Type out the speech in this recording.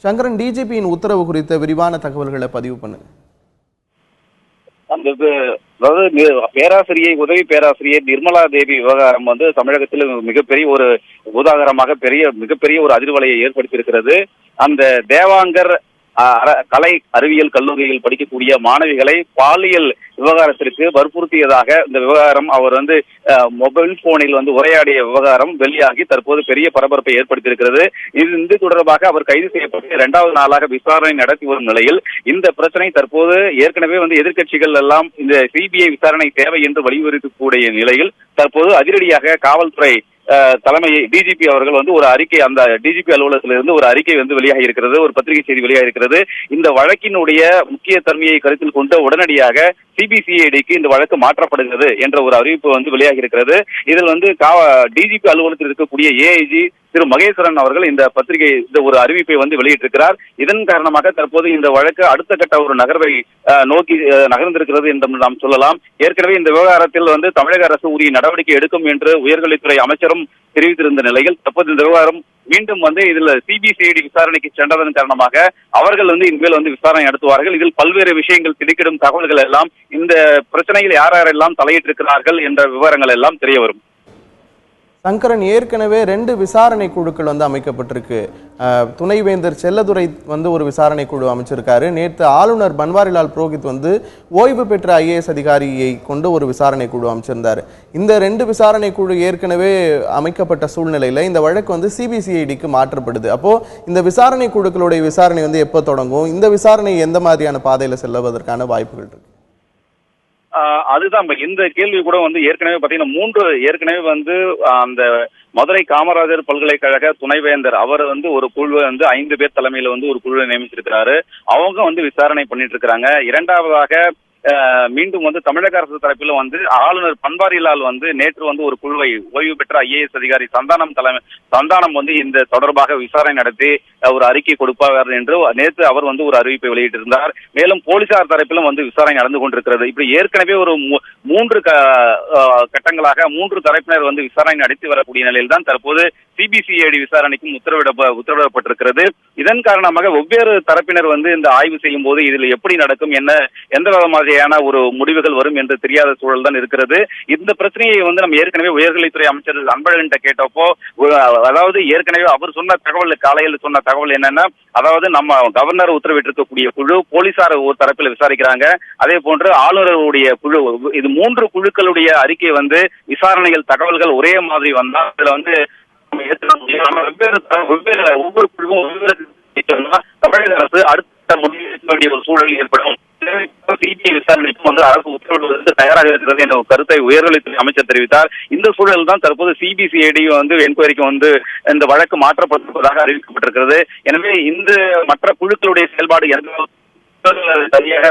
சங்கரன், டிஜிபியின் உத்தரவு குறித்த விரிவான தகவல்களை பதிவு பண்ணுங்க. அதாவது உதவி பேராசிரியர் நிர்மலா தேவி விவகாரம் தமிழகத்தில் மிகப்பெரிய ஒரு பூதாகரமாக மிகப்பெரிய ஒரு அதிர்வலையை ஏற்படுத்தியிருக்கிறது. அந்த தேவாங்கர் கலை அறிவியல் கல்லூரியில் படிக்கக்கூடிய மாணவிகளை பாலியல் விவகாரத்திற்கு வற்புறுத்தியதாக இந்த விவகாரம் அவர் மொபைல் போனில் உரையாடிய விவகாரம் வெளியாகி தற்போது பெரிய பரபரப்பை ஏற்படுத்தியிருக்கிறது. இது தொடர்பாக அவர் கைது செய்யப்பட்டு 2வது நாளாக விசாரணை நடத்தி வரும் நிலையில் இந்த பிரச்சனை தற்போது ஏற்கனவே எதிர்க்கட்சிகள் எல்லாம் இந்த சிபிஐ விசாரணை தேவை என்று வலியுறுத்தக்கூடிய நிலையில் தற்போது அதிரடியாக காவல்துறை தலைமை டிஜிபி அவர்கள் ஒரு அறிக்கை, அந்த டிஜிபி அலுவலகத்திலிருந்து ஒரு அறிக்கை வெளியாகி இருக்கிறது, ஒரு பத்திரிகை செய்தி வெளியாகி இருக்கிறது. இந்த வழக்கினுடைய முக்கிய தன்மையை கருத்தில் கொண்டு உடனடியாக சிபிசிஐடிக்கு இந்த வழக்கு மாற்றப்படுகிறது என்ற ஒரு அறிவிப்பு வெளியாகி இருக்கிறது. இதில் டிஜிபி அலுவலகத்தில் இருக்கக்கூடிய ஏஐஜி திரு மகேஸ்வரன் அவர்கள் இந்த ஒரு அறிவிப்பை வெளியிட்டிருக்கிறார். இதன் காரணமாக தற்போது இந்த வழக்கு அடுத்த கட்ட ஒரு நகர்வை நோக்கி நகர்ந்திருக்கிறது என்று நாம் சொல்லலாம். ஏற்கனவே இந்த விவகாரத்தில் தமிழக அரசு உரிய நடவடிக்கை எடுக்கும் என்று உயர்கல்வித்துறை அமைச்சரும் தெரிவித்திருந்த நிலையில் தற்போது இந்த விவகாரம் மீண்டும் இதுல சிபிசிஐடி விசாரணைக்கு சென்றதன் காரணமாக அவர்கள் இனிமேல் விசாரணை நடத்துவார்கள். இதில் பல்வேறு விஷயங்கள் திடுக்கிடும் தகவல்கள் எல்லாம் இந்த பிரச்சனையில் யாரெல்லாம் தலையிட்டிருக்கிறார்கள் என்ற விவரங்கள் எல்லாம் தெரிய வரும். சங்கரன், ஏற்கனவே 2 விசாரணை குழுக்கள் அமைக்கப்பட்டிருக்கு. துணைவேந்தர் செல்லதுரை ஒரு விசாரணை குழு அமைச்சிருக்காரு. நேற்று ஆளுநர் பன்வாரிலால் புரோஹித் ஓய்வு பெற்ற ஐஏஎஸ் அதிகாரியை கொண்டு ஒரு விசாரணை குழு அமைச்சிருந்தாரு. இந்த 2 விசாரணை குழு ஏற்கனவே அமைக்கப்பட்ட சூழ்நிலையில இந்த வழக்கு சிபிசிஐடிக்கு மாற்றப்படுது. அப்போ இந்த விசாரணை குழுக்களுடைய விசாரணை எப்போ தொடங்கும்? இந்த விசாரணை எந்த மாதிரியான பாதையில செல்வதற்கான வாய்ப்புகள் இருக்கு? அதுதான் இந்த கேள்வி கூட ஏற்கனவே பாத்தீங்கன்னா 3 ஏற்கனவே அந்த மதுரை காமராஜர் பல்கலைக்கழக துணைவேந்தர் அவர் ஒரு குழு 5 பேர் தலைமையில ஒரு குழுவை நியமிச்சிருக்கிறாரு. அவங்க விசாரணை பண்ணிட்டு இருக்காங்க. இரண்டாவதாக மீண்டும் தமிழக அரசு தரப்பில் ஆளுநர் பன்வாரிலால் நேற்று ஒரு குழுவை ஓய்வு பெற்ற ஐஏஎஸ் அதிகாரி சந்தானம் இந்த தொடர்பாக விசாரணை நடத்தி ஒரு அறிக்கை கொடுப்பார் என்று நேற்று அவர் ஒரு அறிவிப்பை வெளியிட்டிருந்தார். மேலும் போலீசார் தரப்பிலும் விசாரணை நடந்து கொண்டிருக்கிறது. இப்படி ஏற்கனவே ஒரு 3 கட்டங்களாக 3 தரப்பினர் விசாரணை நடத்தி வரக்கூடிய நிலையில் தான் தற்போது சிபிசிஐடி விசாரணைக்கும் உத்தரவிடப்பட்டிருக்கிறது. இதன் காரணமாக வெவ்வேறு தரப்பினர் இந்த ஆய்வு செய்யும் போது இதில் எப்படி நடக்கும், எந்த மாதிரியான ஒரு முடிவுகள் வரும் என்று தெரியாத சூழல் தான் இருக்கிறது. இந்த பிரச்சனையை நம்ம ஏற்கனவே உயர்கல்வித்துறை அமைச்சர் அன்பழகன் கேட்டப்போ, அதாவது ஏற்கனவே அவர் சொன்ன தகவல், காலையில் சொன்ன தகவல் என்னன்னா, அதாவது நம்ம கவர்னர் உத்தரவிட்டிருக்கக்கூடிய குழு போலீசார் ஒரு தரப்பில் விசாரிக்கிறாங்க, அதே போன்று ஆளுநருடைய குழு, இது 3 குழுக்களுடைய அறிக்கை விசாரணைகள் தகவல்கள் ஒரே மாதிரி வந்தா அதுல வெவ்வேறு ஒவ்வொரு குழுவும் தமிழக அரசு அடுத்த முடிவு எடுக்க வேண்டிய ஒரு சூழல் ஏற்படும். சிபிஐ விசாரணைக்கும் அரசு உத்தரவிடுவதற்கு தயாராக இருக்கிறது என்ற கருத்தை உயர்கல்வித்துறை அமைச்சர் தெரிவித்தார். இந்த சூழல் தான் தற்போது சிபிசிஐடி என்கொயரிக்கு இந்த வழக்கு மாற்றப்பட்டிருப்பதாக அறிவிக்கப்பட்டிருக்கிறது. எனவே இந்த மற்ற குழுக்களுடைய செயல்பாடு சரியாக